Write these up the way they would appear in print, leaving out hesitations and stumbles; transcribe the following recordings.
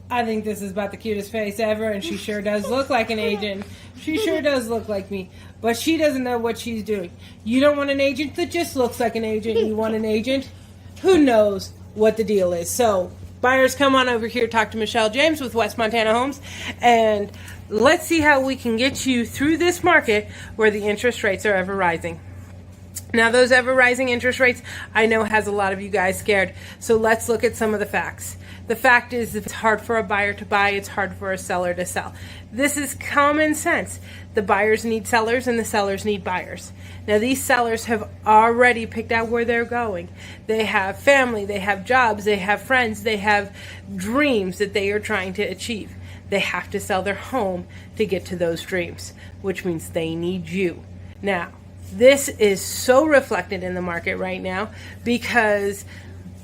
I think this is about the cutest face ever, and she sure does look like an agent. She sure does look like me, but she doesn't know what she's doing. You don't want an agent that just looks like an agent. You want an agent who knows what the deal is. So, buyers, come on over here, talk to Michelle James with West Montana Homes, and let's see how we can get you through this market where the interest rates are ever rising. Now, those ever rising interest rates, I know, has a lot of you guys scared. So let's look at some of the facts. The fact is, it's hard for a buyer to buy. It's hard for a seller to sell. This is common sense. The buyers need sellers and the sellers need buyers. Now, these sellers have already picked out where they're going. They have family, they have jobs, they have friends, they have dreams that they are trying to achieve. They have to sell their home to get to those dreams, which means they need you. Now, this is so reflected in the market right now because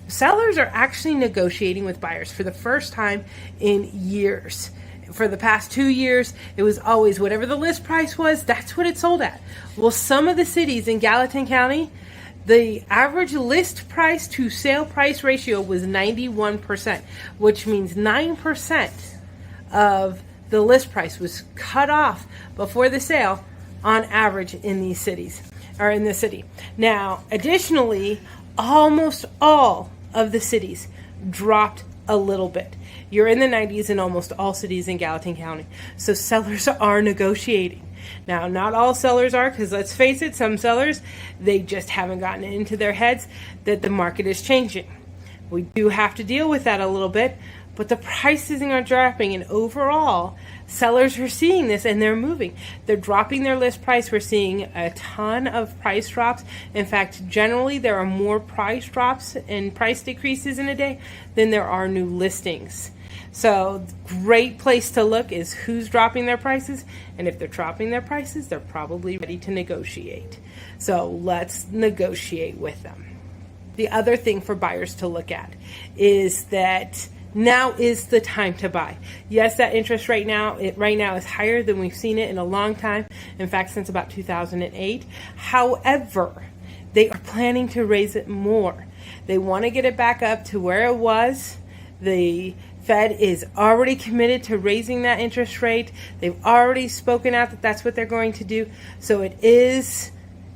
sellers are actually negotiating with buyers for the first time in years. For the past 2 years, it was always whatever the list price was, that's what it sold at. Well, some of the cities in Gallatin County, the average list price to sale price ratio was 91%, which means 9% of the list price was cut off before the sale on average in these cities, or in the city. Now, additionally, almost all of the cities dropped a little bit. You're in the 90s in almost all cities in Gallatin County. So sellers are negotiating. Now, not all sellers are, because let's face it, some sellers, they just haven't gotten it into their heads that the market is changing. We do have to deal with that a little bit, but the prices are dropping, and overall, sellers are seeing this and they're moving. They're dropping their list price. We're seeing a ton of price drops. In fact, generally, there are more price drops and price decreases in a day than there are new listings. So, great place to look is who's dropping their prices, and if they're dropping their prices, they're probably ready to negotiate. So, let's negotiate with them. The other thing for buyers to look at is that now is the time to buy. Yes, that interest rate right now is higher than we've seen it in a long time. In fact, since about 2008. However, they are planning to raise it more. They want to get it back up to where it was. The Fed is already committed to raising that interest rate. They've already spoken out that that's what they're going to do. So it is,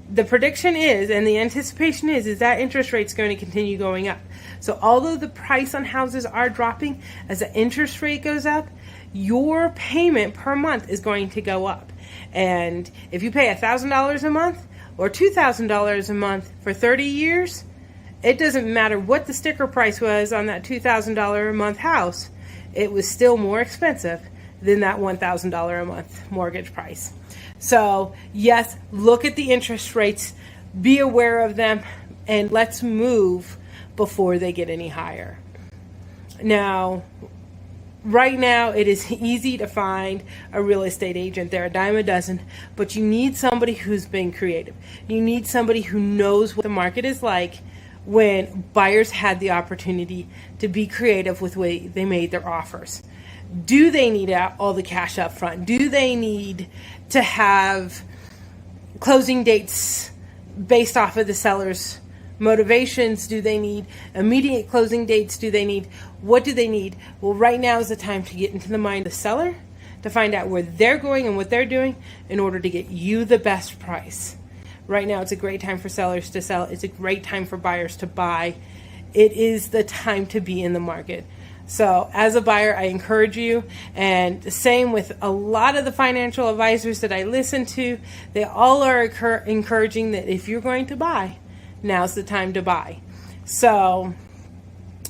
the prediction is, and the anticipation is that interest rate's going to continue going up. So although the price on houses are dropping, as the interest rate goes up, your payment per month is going to go up. And if you pay $1,000 a month or $2,000 a month for 30 years, it doesn't matter what the sticker price was on that $2,000 a month house, it was still more expensive than that $1,000 a month mortgage price. So yes, look at the interest rates, be aware of them, and let's move before they get any higher. Now, right now, it is easy to find a real estate agent. They're a dime a dozen, but you need somebody who's been creative. You need somebody who knows what the market is like when buyers had the opportunity to be creative with the way they made their offers. Do they need all the cash up front? Do they need to have closing dates based off of the seller's motivations? Do they need immediate closing dates? What do they need? Well, right now is the time to get into the mind of the seller, to find out where they're going and what they're doing in order to get you the best price. Right now, it's a great time for sellers to sell. It's a great time for buyers to buy. It is the time to be in the market. So as a buyer, I encourage you, and the same with a lot of the financial advisors that I listen to, they all are encouraging that if you're going to buy, now's the time to buy. So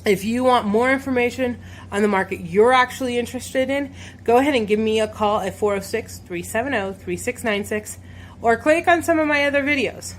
if you want more information on the market you're actually interested in, go ahead and give me a call at 406-370-3696 or click on some of my other videos.